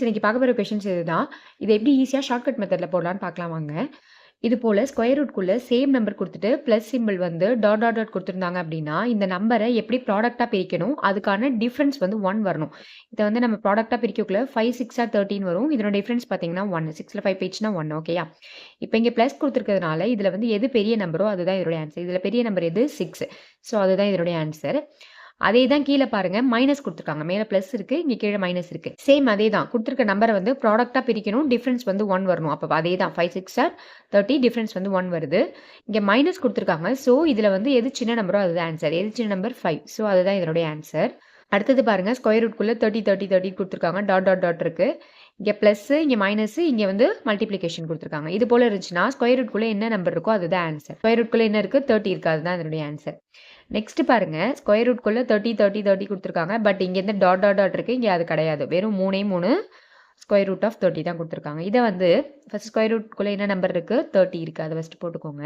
இன்னைக்கு பார்க்க போகிற கொஷின்ஸ் இதுதான். இதை எப்படி ஈஸியாக ஷார்ட்கட் மெத்தடில் போடலான்னு பார்க்கலாம் வாங்க. இது போல் ஸ்கொயர் ரூட்குள்ளே சேம் நம்பர் கொடுத்துட்டு ப்ளஸ் சிம்பிள் வந்து டாட் டாட் டாட் கொடுத்துருந்தாங்க அப்படின்னா இந்த நம்பரை எப்படி ப்ராடக்டாக பிரிக்கணும், அதுக்கான டிஃப்ரென்ஸ் வந்து 1 வரணும். இதை வந்து நம்ம ப்ராடக்டாக பிரிக்கக்குள்ள 5 6 13 வரும். இதனோட டிஃப்ரென்ஸ் பார்த்தீங்கன்னா 1, 6ல் 5 போயிடுச்சுன்னா 1. ஓகேயா? இப்போ இங்கே ப்ளஸ் கொடுத்துருக்கிறதுனால இதில் வந்து எது பெரிய நம்பரோ அதுதான் இதோடைய ஆன்சர். இதில் பெரிய நம்பர் எது 6. ஸோ அதுதான் இதோடைய ஆன்சர். அதே தான் கீழே பாருங்க, மைனஸ் கொடுத்துருக்காங்க. மேலே ப்ளஸ் இருக்கு, இங்கே கீழே மைனஸ் இருக்கு. சேம் அதே தான் கொடுத்துருக்க நம்பரை வந்து ப்ராடக்டாக பிரிக்கணும், டிஃப்ரென்ஸ் வந்து 1 வரணும். அப்போ அதே தான் 5 6 30, டிஃப்ரென்ஸ் வந்து 1 வருது. இங்கே மைனஸ் கொடுத்துருக்காங்க. ஸோ இதில் வந்து எது சின்ன நம்பரோ அதுதான் ஆன்சர். எது சின்ன நம்பர் 5. ஸோ அதுதான் இதனுடைய ஆன்சர். அடுத்தது பாருங்க, ஸ்கொயர் ரூட்குள்ளே 30 30 30 கொடுத்துருக்காங்க. டாட் டாட் டாட் இருக்கு. இங்கே ப்ளஸ், இங்கே மைனஸ், இங்கே வந்து மல்டிப்ளிகேஷன் கொடுத்துருக்காங்க. இது போல இருந்துச்சுன்னா ஸ்கொயர் ரூட்குள்ளே என்ன நம்பர் இருக்கோ அதுதான் ஆன்சர். ஸ்கொயர் ரூட்குள்ளே என்ன இருக்கு? 30 இருக்கு. அதுதான் இதனுடைய ஆன்சர். நெக்ஸ்ட் பாருங்க, ஸ்கொயர் ரூட்குள்ள 30 30 30 கொடுத்துருக்காங்க. பட் இங்க இருந்து டாட் டாட் டாட் இருக்கு, இங்க அது கிடையாது. வெறும் 3 ஸ்கொயர் ரூட் ஆஃப் 30 தான் கொடுத்துருக்காங்க. இதை வந்து ஃபர்ஸ்ட் ஸ்கொயர் ரூட்குள்ள என்ன நம்பர் இருக்கு? 30 இருக்கு. அதை ஃபர்ஸ்ட் போட்டுக்கோங்க.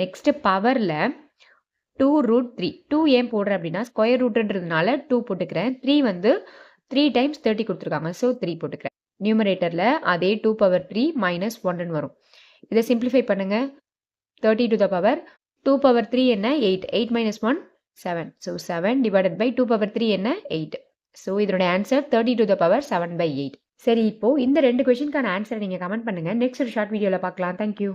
நெக்ஸ்ட் பவர்ல 2√3. 2 ஏன் போடுறேன் அப்படின்னா ஸ்கொயர் ரூட்ன்றதுனால 2 போட்டுக்கிறேன். 3 வந்து 3 டைம்ஸ் 30 கொடுத்துருக்காங்க. ஸோ 3 போட்டுக்கிறேன். நியூமரேட்டர்ல அதே 2 × 3 - 1 வரும். இதை சிம்பிளிஃபை பண்ணுங்க. 30 to the power 2 × 3 என்ன? 8. 8 - 1 7. So 7 divided by 2 × 3 என்ன? 8. So இதனுடைய ஆன்சர் 30 to the power 7/8. சரி, இப்போ இந்த 2 கொஸ்டினுக்கான ஆன்சரை நீங்க கமெண்ட் பண்ணுங்க. நெக்ஸ்ட் ஒரு ஷார்ட் வீடியோல பார்க்கலாம். தேங்க்யூ.